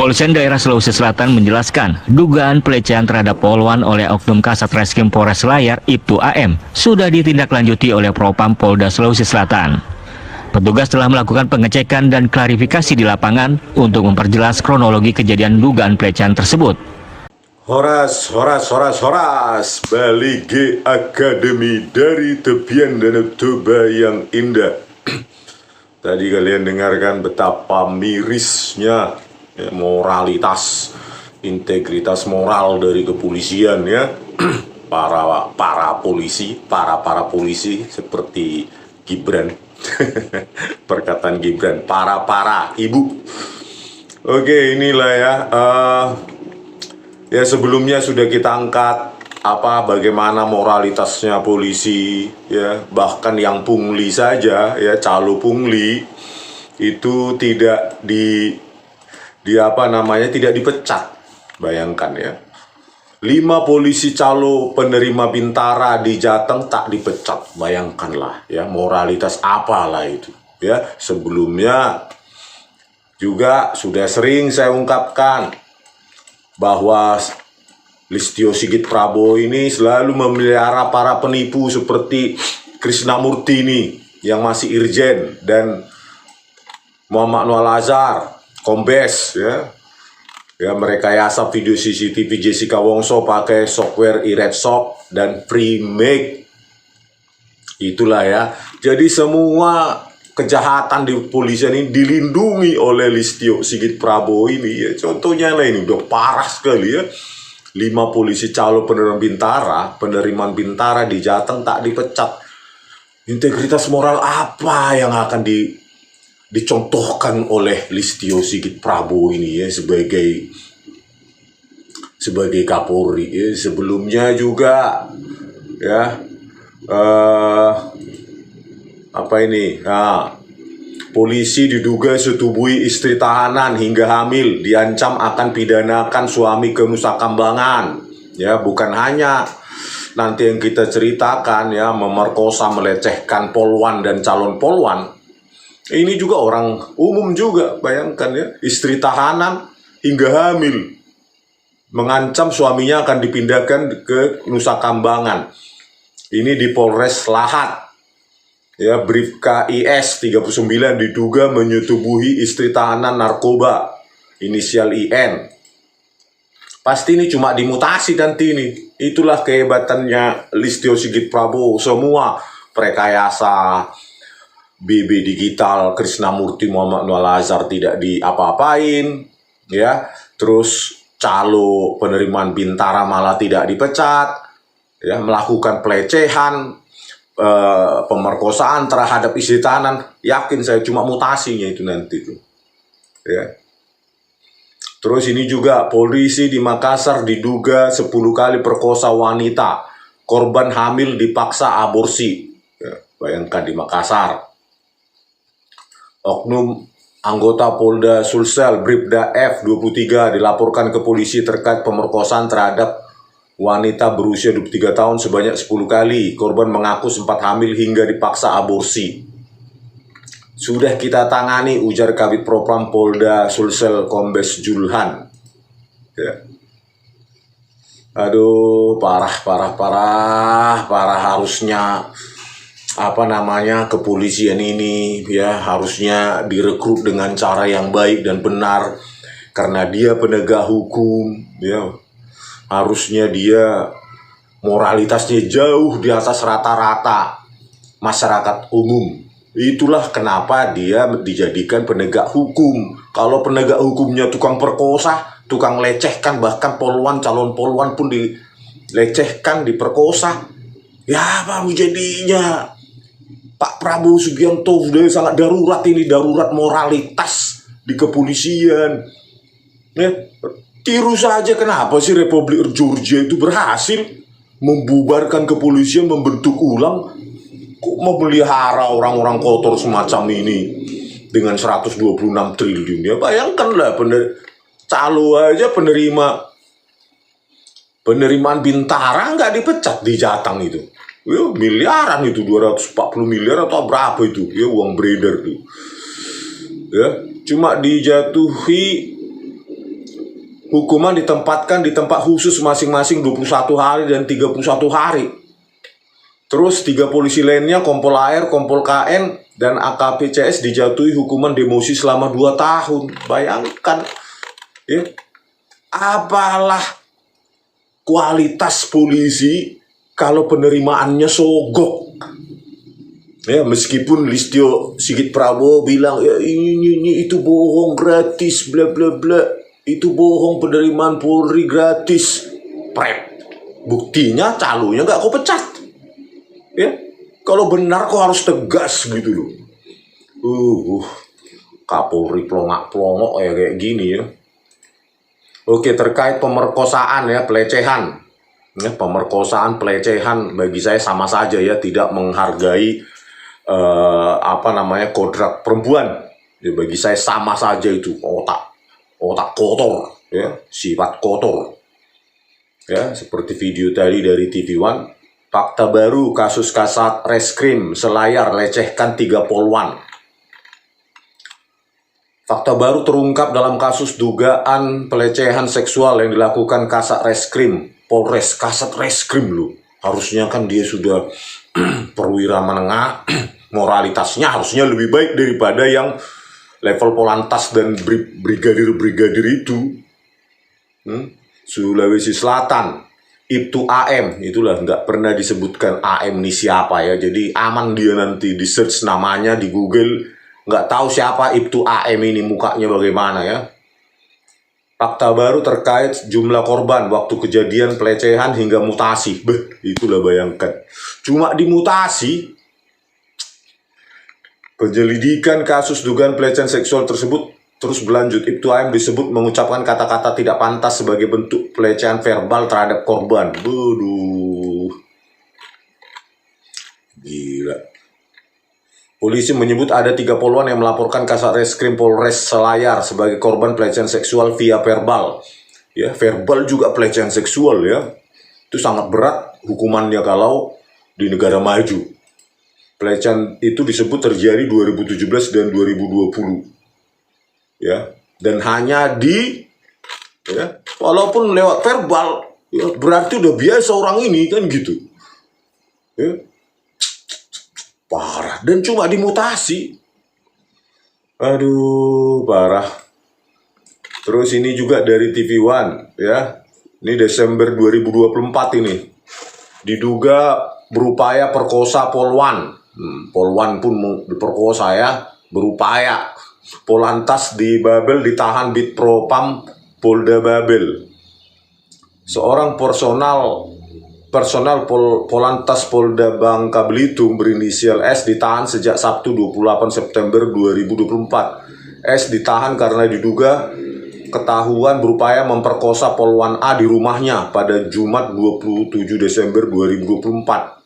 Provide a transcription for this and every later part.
Kepolisian daerah Sulawesi Selatan menjelaskan dugaan pelecehan terhadap Polwan oleh Oknum Kasat Reskrim Polres Selayar Ibtu AM sudah ditindaklanjuti oleh Propam Polda Sulawesi Selatan. Petugas telah melakukan pengecekan dan klarifikasi di lapangan untuk memperjelas kronologi kejadian dugaan pelecehan tersebut. Horas, Bali G Academy dari tepian Danau Toba yang indah. Tadi kalian dengarkan betapa mirisnya moralitas, integritas moral dari kepolisian ya. para polisi seperti Gibran. Perkataan Gibran, para ibu. Oke, inilah ya. Ya sebelumnya sudah kita angkat bagaimana moralitasnya polisi ya, bahkan yang pungli saja ya, calo pungli itu tidak tidak dipecat. Bayangkan ya. 5 polisi calo penerima Bintara di Jateng tak dipecat. Bayangkanlah ya, moralitas apalah itu ya. Sebelumnya juga sudah sering saya ungkapkan bahwa Listio Sigit Prabowo ini selalu memelihara para penipu seperti Krisnamurti ini yang masih irjen, dan Muhammad Noel Azhar, Kombes ya. Ya, mereka rekayasa video CCTV Jessica Wongso pakai software iRedShock dan Freemake. Itulah ya. Jadi semua kejahatan di kepolisian ini dilindungi oleh Listio Sigit Prabowo ini ya. Contohnya lah, ini udah parah sekali ya. 5 polisi calo penerimaan Bintara di Jateng tak dipecat. Integritas moral apa yang akan dicontohkan oleh Listio Sigit Prabowo ini ya, sebagai Kapolri ya. Sebelumnya juga ya polisi diduga setubuhi istri tahanan hingga hamil, diancam akan pidanakan suami ke Nusa Kambangan. Ya, bukan hanya nanti yang kita ceritakan ya, memerkosa, melecehkan polwan dan calon polwan. Ini juga orang umum juga, bayangkan ya, istri tahanan hingga hamil, mengancam suaminya akan dipindahkan ke Nusa Kambangan. Ini di Polres Lahat. Ya, Bribka IS 39 diduga menyetubuhi istri tahanan narkoba, inisial IN. Pasti ini cuma dimutasi nanti ini. Itulah kehebatannya Listio Sigit Prabowo. Semua prekayasa BB Digital, Krisnamurti, Muhammad Noel Azhar tidak diapa-apain, ya. Terus calo penerimaan Bintara malah tidak dipecat, ya. Melakukan pelecehan, pemerkosaan terhadap istri tahanan. Yakin saya cuma mutasinya itu nanti tuh, ya. Terus ini juga polisi di Makassar diduga 10 kali perkosa wanita, korban hamil dipaksa aborsi. Ya, bayangkan di Makassar. Oknum anggota Polda Sulsel Bribda F 23 dilaporkan ke polisi terkait pemerkosaan terhadap wanita berusia 23 tahun sebanyak 10 kali. Korban mengaku sempat hamil hingga dipaksa aborsi. Sudah kita tangani, ujar Kabid Propam Polda Sulsel Kombes Julhan. Ya. Aduh, parah. Harusnya kepolisian ini ya harusnya direkrut dengan cara yang baik dan benar, karena dia penegak hukum ya. Harusnya dia moralitasnya jauh di atas rata-rata masyarakat umum. Itulah kenapa dia dijadikan penegak hukum. Kalau penegak hukumnya tukang perkosa, tukang lecehkan, bahkan poluan, calon poluan pun dilecehkan, diperkosa, ya baru jadinya Pak Prabowo Subianto sudah sangat darurat ini, darurat moralitas di kepolisian. Ya, tiru saja kenapa sih Republik Georgia itu berhasil membubarkan kepolisian, membentuk ulang. Kok memelihara orang-orang kotor semacam ini dengan 126 triliun ya. Bayangkanlah, calo aja penerimaan Bintara nggak dipecat di Jateng itu. Ya, miliaran itu, 240 miliar atau berapa itu ya, uang beredar tuh ya. Cuma dijatuhi hukuman ditempatkan di tempat khusus masing-masing 21 hari dan 31 hari. Terus 3 polisi lainnya, Kompol AR, Kompol KN, dan AKP CS dijatuhi hukuman demosi selama 2 tahun. Bayangkan, ya, apalah kualitas polisi kalau penerimaannya sogok. Ya, meskipun Listio Sigit Prabowo bilang ya ini itu bohong, gratis, bla bla bla. Itu bohong, penerimaan Polri gratis. Prep. Buktinya calonnya nggak kau pecat. Ya, kalau benar kau harus tegas gitu loh. Kapolri pelongak-pelongok ya kayak gini ya. Oke, terkait pemerkosaan ya, pelecehan. Ya, pemerkosaan, pelecehan bagi saya sama saja ya, tidak menghargai kodrat perempuan. Ya, bagi saya sama saja itu, otak kotor ya, sifat kotor ya, seperti video tadi dari TV One. Fakta baru kasus Kasat Reskrim Selayar lecehkan 3 polwan. Fakta baru terungkap dalam kasus dugaan pelecehan seksual yang dilakukan Kasat Reskrim Polres. Kasat Reskrim loh, harusnya kan dia sudah perwira menengah, moralitasnya harusnya lebih baik daripada yang level Polantas dan brigadir-brigadir itu. Sulawesi Selatan, Ibtu AM, itulah nggak pernah disebutkan AM ini siapa ya. Jadi aman dia nanti di search namanya di Google, nggak tahu siapa Ibtu AM ini, mukanya bagaimana ya. Fakta baru terkait jumlah korban waktu kejadian pelecehan hingga mutasi. Itulah bayangkan. Cuma dimutasi. Penyelidikan kasus dugaan pelecehan seksual tersebut terus berlanjut. Ibtu AM disebut mengucapkan kata-kata tidak pantas sebagai bentuk pelecehan verbal terhadap korban. Gila. Polisi menyebut ada 3 polwan yang melaporkan Kasat Reskrim Polres Selayar sebagai korban pelecehan seksual via verbal. Ya, verbal juga pelecehan seksual ya. Itu sangat berat hukumannya kalau di negara maju. Pelecehan itu disebut terjadi 2017 dan 2020. Ya, dan hanya ya, walaupun lewat verbal, ya, berarti udah biasa orang ini kan gitu. Ya. Parah, dan cuma dimutasi. Aduh, parah. Terus ini juga dari TV One ya. Ini Desember 2024 ini. Diduga berupaya perkosa polwan. Polwan pun diperkosa ya, berupaya. Polantas di Babel ditahan Bit Propam Polda Babel. Seorang personal Polantas Polda Bangka Belitung berinisial S ditahan sejak Sabtu 28 September 2024. S ditahan karena diduga ketahuan berupaya memperkosa Polwan A di rumahnya pada Jumat 27 Desember 2024.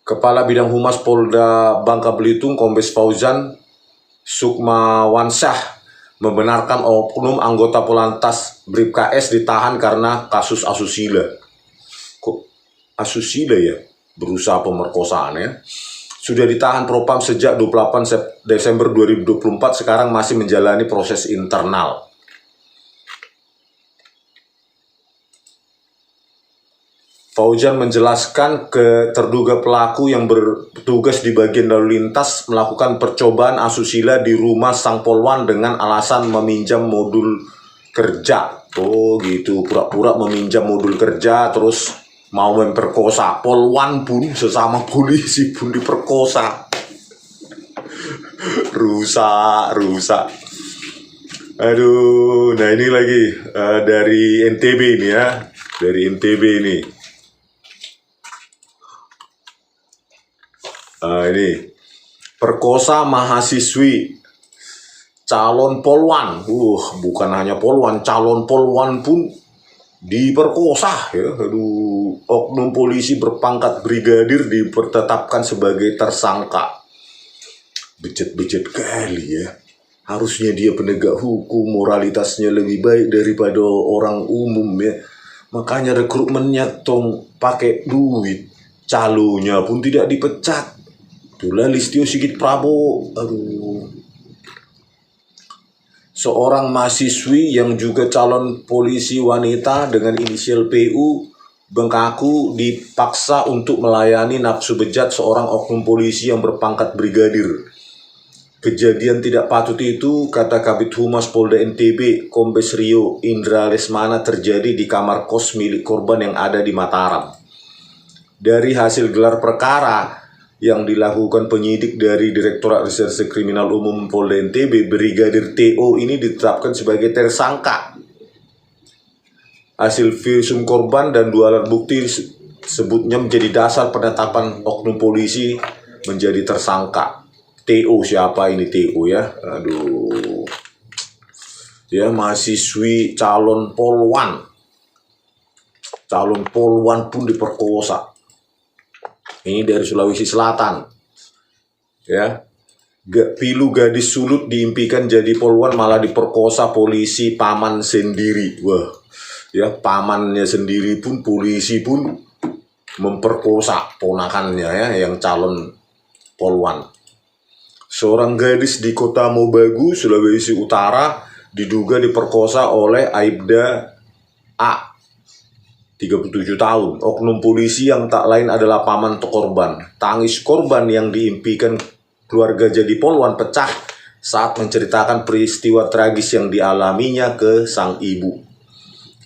Kepala Bidang Humas Polda Bangka Belitung, Kombes Fauzan Sukmawansyah, membenarkan oknum anggota Polantas Bribka S ditahan karena kasus asusila. Kok asusila ya? Berusaha pemerkosaan ya. Sudah ditahan Propam sejak 28 Desember 2024, sekarang masih menjalani proses internal. Fauzan menjelaskan terduga pelaku yang bertugas di bagian lalu lintas melakukan percobaan asusila di rumah sang polwan dengan alasan meminjam modul kerja. Oh gitu, pura-pura meminjam modul kerja terus mau memperkosa. Polwan pun sesama polisi pun diperkosa. Rusak. Aduh, nah ini lagi dari NTB ini ya. Dari NTB ini. Ini perkosa mahasiswi calon polwan. Bukan hanya polwan, calon polwan pun diperkosa ya. Aduh, oknum polisi berpangkat brigadir dipertetapkan sebagai tersangka. Becet kali ya. Harusnya dia penegak hukum, moralitasnya lebih baik daripada orang umum ya. Makanya rekrutmennya pakai duit. Calonnya pun tidak dipecat. Itulah Listio Sigit Prabowo. Aduh. seorang mahasiswi yang juga calon polisi wanita dengan inisial PU mengaku dipaksa untuk melayani nafsu bejat seorang oknum polisi yang berpangkat brigadir. Kejadian tidak patut itu, kata Kabid Humas Polda NTB, Kombes Rio Indra Lesmana, terjadi di kamar kos milik korban yang ada di Mataram. Dari hasil gelar perkara yang dilakukan penyidik dari Direktorat Reserse Kriminal Umum Polda NTB, Brigadir TO ini ditetapkan sebagai tersangka. Hasil visum korban dan 2 alat bukti sebutnya menjadi dasar penetapan oknum polisi menjadi tersangka. TO siapa ini TO ya? Aduh. Ya, mahasiswi calon polwan. Calon polwan pun diperkosa. Ini dari Sulawesi Selatan. Ya. Pilu gadis Sulut diimpikan jadi polwan malah diperkosa polisi paman sendiri. Wah. Ya, pamannya sendiri pun, polisi pun memperkosa ponakannya ya yang calon polwan. Seorang gadis di Kota Mobagu, Sulawesi Utara, diduga diperkosa oleh Aibda A, 37 tahun. Oknum polisi yang tak lain adalah paman korban. Tangis korban yang diimpikan keluarga jadi polwan pecah saat menceritakan peristiwa tragis yang dialaminya ke sang ibu.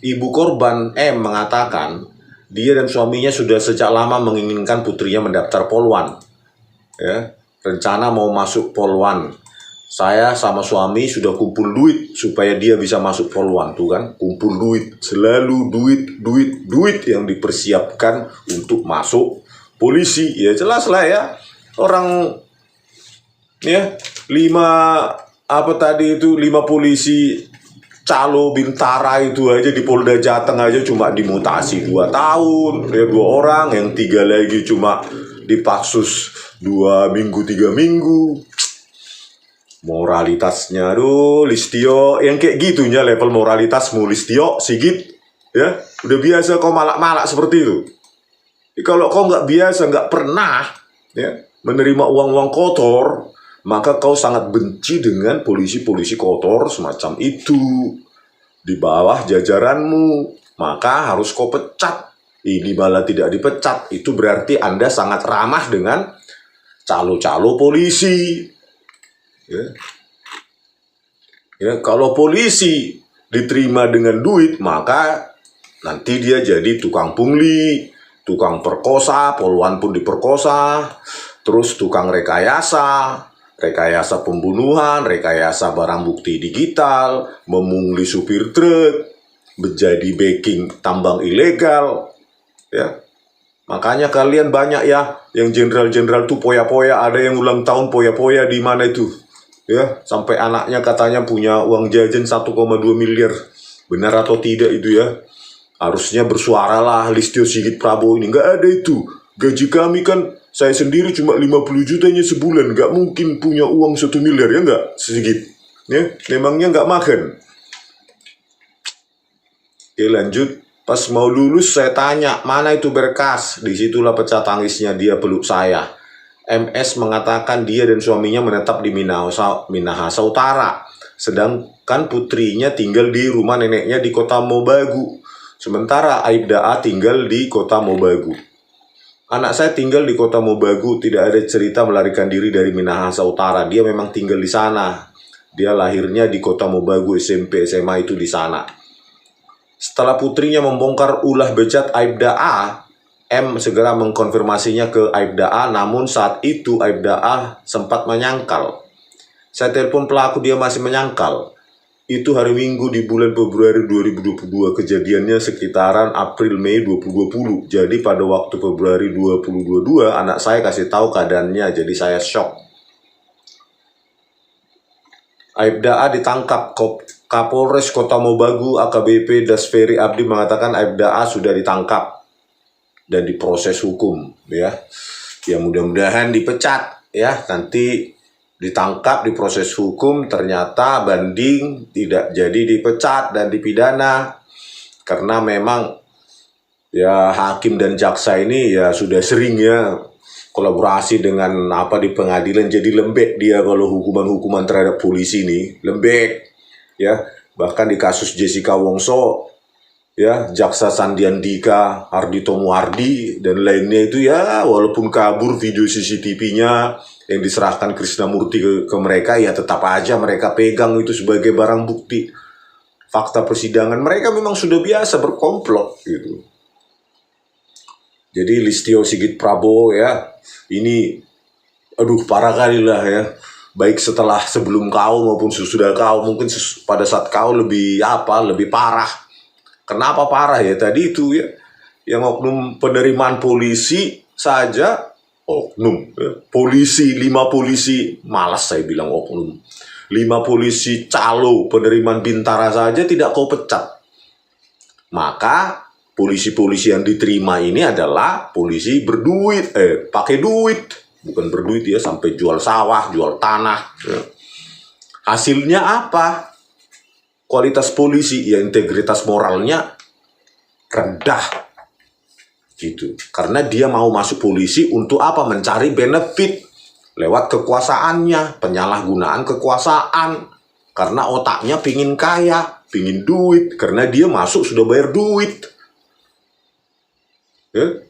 Ibu korban M mengatakan dia dan suaminya sudah sejak lama menginginkan putrinya mendaftar polwan. Ya. Rencana mau masuk polwan. Saya sama suami sudah kumpul duit supaya dia bisa masuk polwan. Tuh kan, kumpul duit. Selalu duit yang dipersiapkan untuk masuk polisi. Ya jelas lah ya. Orang ya 5 polisi calo Bintara itu aja di Polda Jateng aja cuma dimutasi 2 tahun. Ya 2 orang, yang 3 lagi cuma dipaksus 2 minggu 3 minggu. Moralitasnya Listio yang kayak gitunya level moralitasmu Listio Sigit ya. Udah biasa kau malak-malak seperti itu. Kalau kau nggak biasa, nggak pernah ya menerima uang-uang kotor, maka kau sangat benci dengan polisi-polisi kotor semacam itu di bawah jajaranmu, maka harus kau pecat. Ini malah tidak dipecat, itu berarti Anda sangat ramah dengan calo-calo polisi. Ya, kalau polisi diterima dengan duit, maka nanti dia jadi tukang pungli, tukang perkosa, polwan pun diperkosa, terus tukang rekayasa pembunuhan, rekayasa barang bukti digital, memungli supir truk, menjadi backing tambang ilegal. Ya, makanya kalian banyak ya yang jenderal-jenderal tuh poya-poya, ada yang ulang tahun poya-poya di mana itu ya, sampai anaknya katanya punya uang jajan 1,2 miliar. Benar atau tidak itu ya? Harusnya bersuaralah Listio Sigit Prabowo ini. Nggak ada itu. Gaji kami kan saya sendiri cuma 50 jutanya sebulan, nggak mungkin punya uang 1 miliar ya nggak Sigit ya, memangnya nggak makan. Oke lanjut. Pas mau lulus saya tanya, mana itu berkas? Disitulah pecah tangisnya, dia peluk saya. MS mengatakan dia dan suaminya menetap di Minahasa Utara. Sedangkan putrinya tinggal di rumah neneknya di Kota Mobagu. Sementara Aibda A tinggal di Kota Mobagu. Anak saya tinggal di Kota Mobagu, tidak ada cerita melarikan diri dari Minahasa Utara. Dia memang tinggal di sana. Dia lahirnya di Kota Mobagu, SMP, SMA itu di sana. Setelah putrinya membongkar ulah bejat Aibda A, M segera mengkonfirmasinya ke Aibda A, namun saat itu Aibda A sempat menyangkal. Saya telepon pelaku, dia masih menyangkal. Itu hari Minggu di bulan Februari 2022, kejadiannya sekitaran April-Mei 2020. Jadi pada waktu Februari 2022, anak saya kasih tahu keadaannya, jadi saya shock. Aibda A ditangkap. Kapolres Kota Mobagu AKBP Dasferi Abdi mengatakan Aibda A sudah ditangkap dan diproses hukum ya. Ya mudah-mudahan dipecat ya, nanti ditangkap diproses hukum, ternyata banding tidak jadi dipecat dan dipidana karena memang ya hakim dan jaksa ini ya sudah sering ya kolaborasi dengan di pengadilan, jadi lembek dia kalau hukuman-hukuman terhadap polisi ini lembek. ya. Bahkan di kasus Jessica Wongso, ya, Jaksa Sandiandika, Ardhito Muardi, dan lainnya itu ya, walaupun kabur video CCTV-nya yang diserahkan Krisnamurti ke mereka, ya tetap aja mereka pegang itu sebagai barang bukti. Fakta persidangan mereka memang sudah biasa berkomplot gitu. Jadi Listio Sigit Prabowo ya, ini aduh parah kali lah ya. Baik sebelum kau maupun sesudah kau, mungkin pada saat kau lebih parah. Kenapa parah ya? Tadi itu ya, yang oknum penerimaan polisi saja, oknum, ya. Polisi, 5 polisi, malas saya bilang oknum. 5 polisi calo penerimaan Bintara saja tidak kau pecat. Maka polisi-polisi yang diterima ini adalah polisi berduit, pakai duit. Bukan berduit ya, sampai jual sawah, jual tanah. Ya. Hasilnya apa? Kualitas polisi, ya integritas moralnya rendah. Gitu. Karena dia mau masuk polisi untuk apa? Mencari benefit lewat kekuasaannya, penyalahgunaan kekuasaan. Karena otaknya pingin kaya, pingin duit. Karena dia masuk sudah bayar duit. Ya.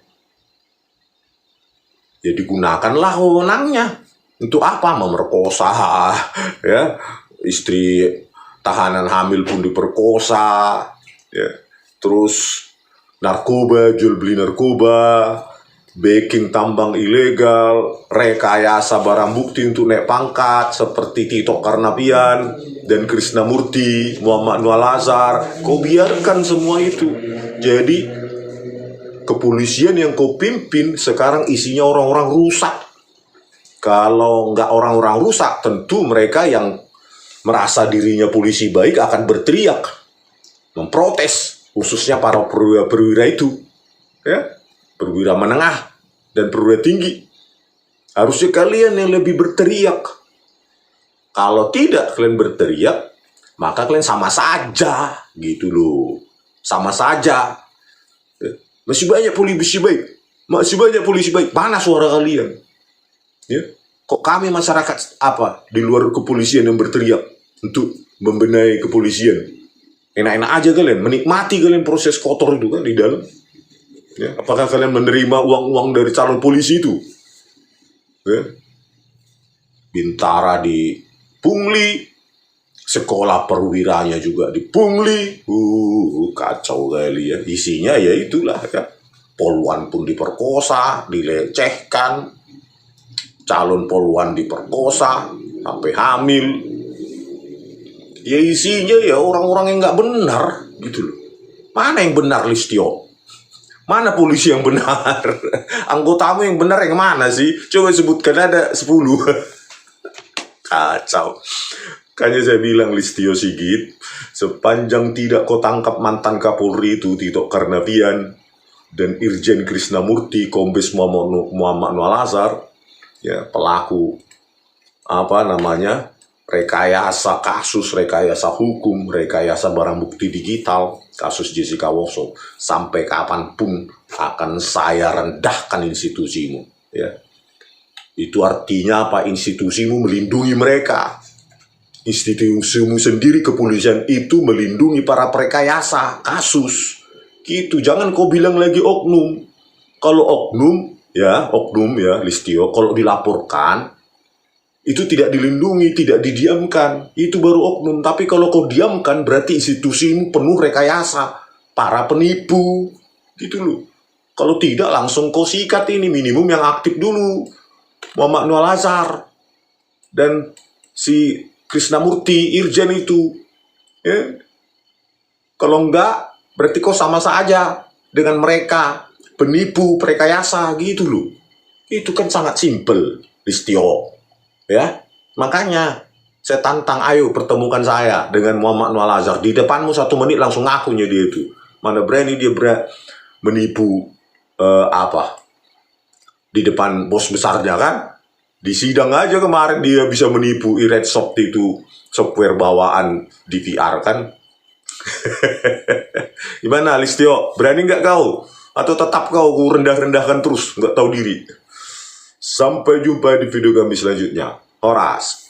Ya digunakanlah wewenangnya. Untuk apa? Memerkosa, ya. Istri tahanan hamil pun diperkosa, ya. Terus narkoba, jual beli narkoba, backing tambang ilegal, rekayasa barang bukti untuk naik pangkat seperti Tito Karnavian dan Krisnamurti, Muhammad Anwar Lazar. Kau biarkan semua itu. Jadi kepolisian yang kau pimpin sekarang isinya orang-orang rusak. Kalau nggak orang-orang rusak, tentu mereka yang merasa dirinya polisi baik akan berteriak, memprotes, khususnya para perwira itu, ya, perwira menengah dan perwira tinggi. Harusnya kalian yang lebih berteriak. Kalau tidak kalian berteriak, maka kalian sama saja, gitu loh, sama saja. Masih banyak polisi baik, masih banyak polisi baik. Mana suara kalian? Ya, kok kami masyarakat di luar kepolisian yang berteriak untuk membenahi kepolisian? Enak-enak aja kalian, menikmati kalian proses kotor itu kan di dalam. Ya, apakah kalian menerima uang-uang dari calon polisi itu? Ya. Bintara dipungli, sekolah perwiranya juga dipungli. Kacau kali ya. Isinya ya itulah ya. Poluan pun diperkosa, dilecehkan. Calon poluan diperkosa sampai hamil. Ya isinya ya orang-orang yang nggak benar gitu loh. Mana yang benar, Listio? Mana polisi yang benar? Anggotamu yang benar yang mana sih? Coba sebutkan, ada 10. Kacau. Kayaknya saya bilang, Listio Sigit, sepanjang tidak kau tangkap mantan Kapolri itu Tito Karnavian dan Irjen Krisnamurti, Kombes Muhammad Anwar Lazar, ya, pelaku rekayasa kasus, rekayasa hukum, rekayasa barang bukti digital, kasus Jessica Wongso, sampai kapanpun akan saya rendahkan institusimu. Ya. Itu artinya apa? Institusimu melindungi mereka. Institusimu sendiri, kepolisian itu melindungi para perekayasa kasus. Gitu, jangan kau bilang lagi oknum. Kalau oknum ya, Listio, kalau dilaporkan, itu tidak dilindungi, tidak didiamkan. Itu baru oknum. Tapi kalau kau diamkan, berarti institusimu penuh rekayasa. Para penipu. Gitu loh. Kalau tidak, langsung kau sikat ini. Minimum yang aktif dulu. Muhammad Anwar Lazar. Dan si Krisnamurti, Irjen itu. Ya. Kalau enggak, berarti kau sama saja dengan mereka. Penipu, perekayasa, gitu loh. Itu kan sangat simpel, Listio. Ya, makanya saya tantang, ayo pertemukan saya dengan Muhammad Anwar Lazar. Di depanmu 1 menit langsung ngakunya dia itu. Mana berani dia menipu di depan bos besarnya kan? Di sidang aja kemarin dia bisa menipu iRedsoft itu, software bawaan DVR kan? Gimana, Listio? Berani nggak kau? Atau tetap kau rendah-rendahkan terus, nggak tahu diri? Sampai jumpa di video kami selanjutnya. Horas.